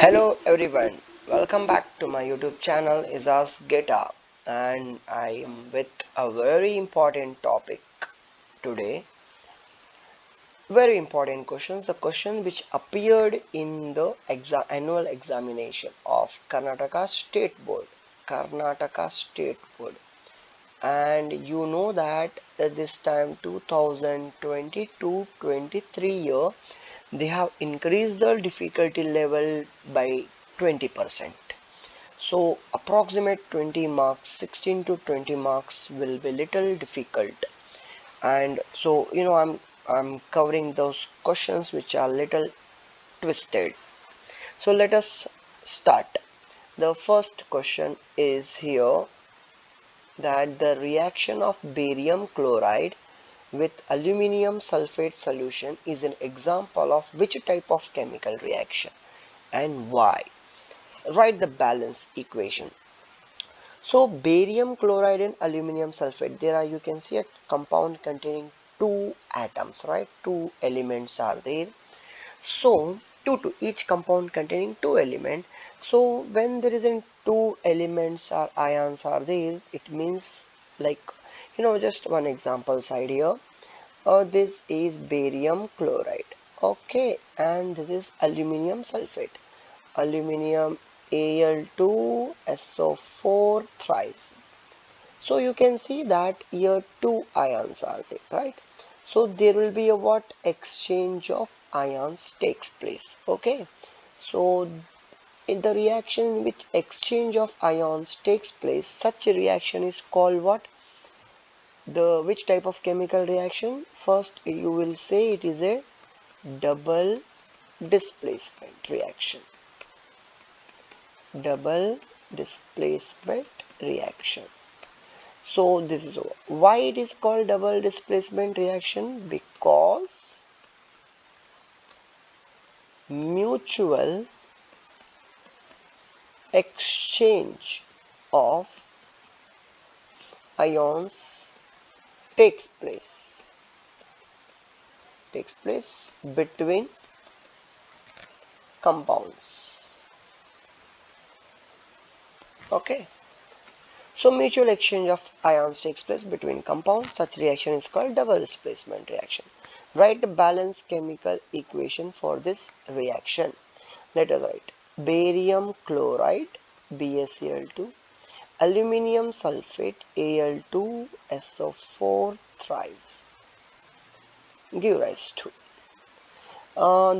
Hello everyone, welcome back to my YouTube channel Isas Gheta, and I am with a very important topic today. Very important questions, the question which appeared in the annual examination of Karnataka State Board. Karnataka State Board. And you know that at this time 2022-23 year they have increased the difficulty level by 20%. So approximate 20 marks, 16 to 20 marks will be little difficult, and so I'm covering those questions which are little twisted. So let us start. The first question is here, that the reaction of barium chloride with aluminum sulfate solution is an example of which type of chemical reaction and why. Write the balance equation. So barium chloride and aluminum sulfate, there are, you can see a compound containing two atoms, right? Two elements are there. So two each compound containing two elements. So when there isn't two elements or ions are there, it means, like, just one example side here. This is barium chloride, okay, and this is aluminum sulfate. Aluminium Al2SO4 thrice. So you can see that here two ions are there, right? So there will be a what exchange of ions takes place, okay? So in the reaction in which exchange of ions takes place, such a reaction is called what? The which type of chemical reaction? First you will say it is a double displacement reaction. Double displacement reaction. So this is why it is called double displacement reaction, because mutual exchange of ions takes place between compounds, okay. So mutual exchange of ions takes place between compounds. Such reaction is called double displacement reaction. Write the balanced chemical equation for this reaction. Let us write barium chloride BaCl2, aluminum sulfate Al2SO4 thrice give rise to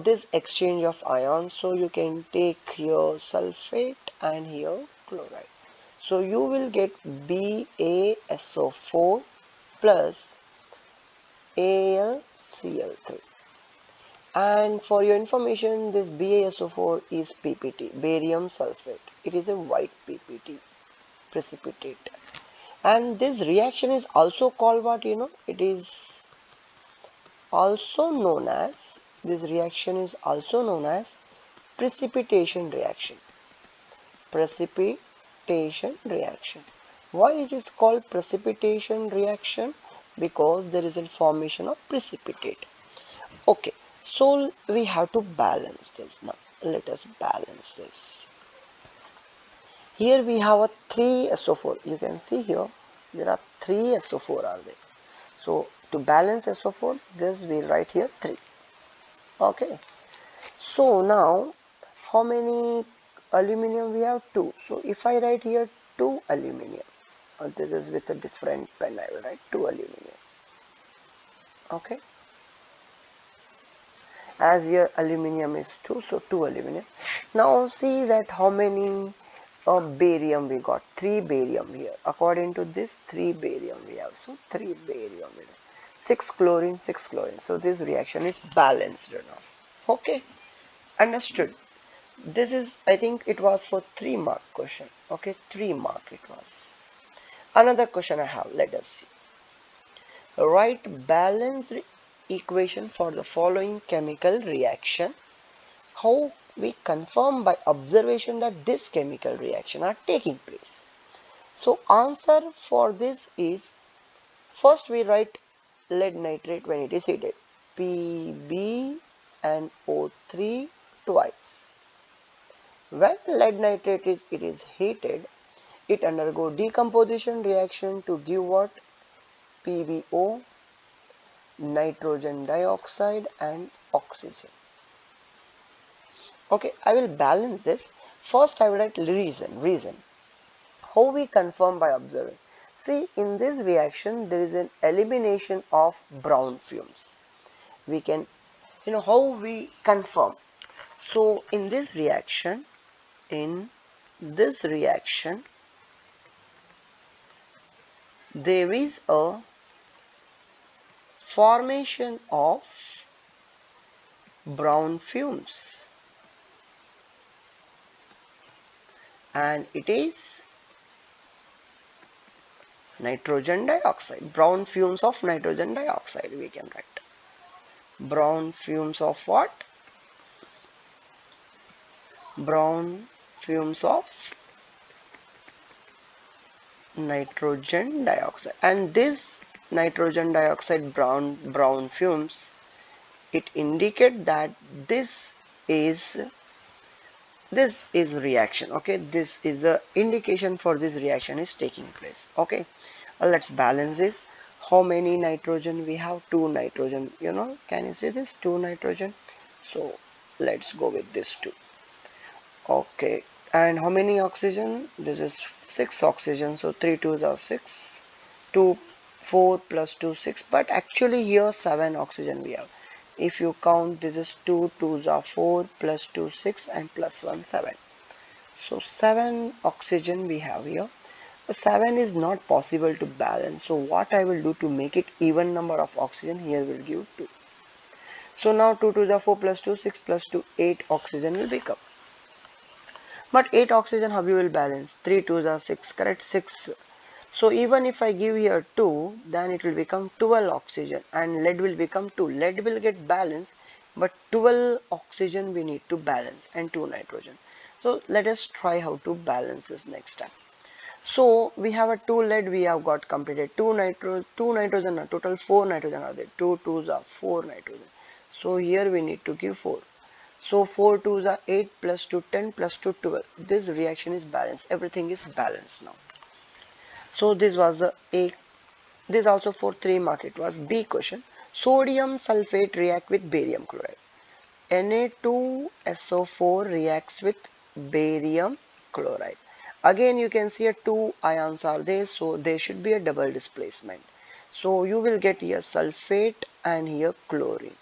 this exchange of ions. So you can take here sulfate and here chloride. So you will get BaSO4 plus AlCl3. And for your information, this BaSO4 is PPT, barium sulfate. It is a white PPT, precipitate. And this reaction is also called what? It is also known as, this reaction is also known as precipitation reaction. Precipitation reaction. Why it is called precipitation reaction? Because there is a formation of precipitate. Okay, so we have to balance this now. Let us balance this. Here we have a 3SO4. You can see here there are 3SO4 are there. So to balance SO4, this we write here 3. Okay. So now how many aluminum we have? 2. So if I write here 2 aluminum, this is with a different pen, I will write 2 aluminum. Okay. As here aluminum is 2, so 2 aluminum. Now see that how many barium we got. 3 barium here. According to this, 3 barium we have. So 3 barium. 6 chlorine, 6 chlorine. So this reaction is balanced now. Okay. Understood. This is, I think it was for 3 mark question. Okay, 3 mark it was. Another question I have. Let us see. Write balanced equation for the following chemical reaction. How we confirm by observation that this chemical reaction are taking place. So answer for this is, first we write lead nitrate when it is heated, PbNO3 twice. When lead nitrate is heated, it undergo decomposition reaction to give what? PbO, nitrogen dioxide and oxygen. Okay, I will balance this. First I will write reason. How we confirm? By observing. See, in this reaction there is an elimination of brown fumes. We can, how we confirm. So in this reaction, there is a formation of brown fumes, and it is nitrogen dioxide. Brown fumes of nitrogen dioxide we can write. Brown fumes of what? Brown fumes of nitrogen dioxide. And this nitrogen dioxide brown fumes, it indicate that this is reaction. Okay, this is a indication for this reaction is taking place. Okay, let's balance this. How many nitrogen we have? 2 nitrogen. Can you see this? 2 nitrogen. So let's go with this 2. Okay, and how many oxygen? This is 6 oxygen. So 3 2s are 6. 2 4 plus 2 6, but actually here 7 oxygen we have. If you count, this is 2 2s are 4 plus 2 6 and plus 1 7. So 7 oxygen we have here. 7 is not possible to balance. So what I will do to make it even number of oxygen, here will give 2. So now 2 2s are 4 plus 2 6 plus 2 8 oxygen will become. But 8 oxygen how you will balance? 3 2s are 6, correct? 6. So even if I give here 2, then it will become 12 oxygen and lead will become 2. Lead will get balanced, but 12 oxygen we need to balance and 2 nitrogen. So let us try how to balance this next time. So we have a 2 lead we have got completed. 2 nitrogen, total 4 nitrogen are there. 2 2s are 4 nitrogen. So here we need to give 4. So 4 2s are 8 plus 2 10 plus 2 12. This reaction is balanced. Everything is balanced now. So this was A. This also for 3 mark. It was B question. Sodium sulfate react with barium chloride. Na2SO4 reacts with barium chloride. Again you can see 2 ions are there, so there should be a double displacement. So you will get here sulfate and here chlorine.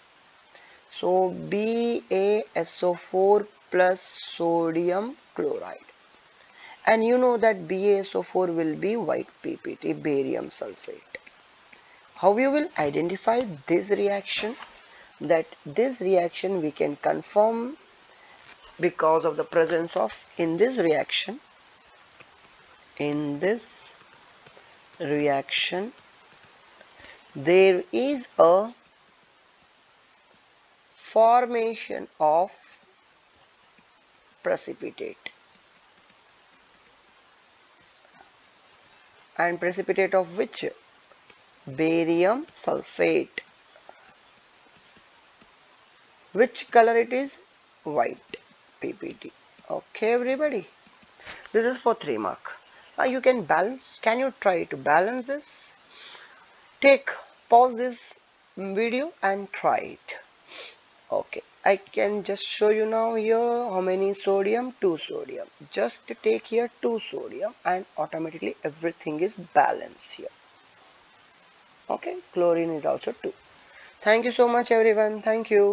So BaSO4 plus sodium chloride. And you know that BaSO4 will be white PPT, barium sulfate. How you will identify this reaction? That this reaction we can confirm because of the presence of, in this reaction there is a formation of precipitate, and precipitate of which? Barium sulfate. Which color it is? White PPT. Okay everybody, this is for 3 mark. Now you can balance. Can you try to balance this? Pause this video and try it. Okay, I can just show you now here how many sodium? 2 sodium. Just take here 2 sodium and automatically everything is balanced here. Okay, chlorine is also 2. Thank you so much everyone. Thank you.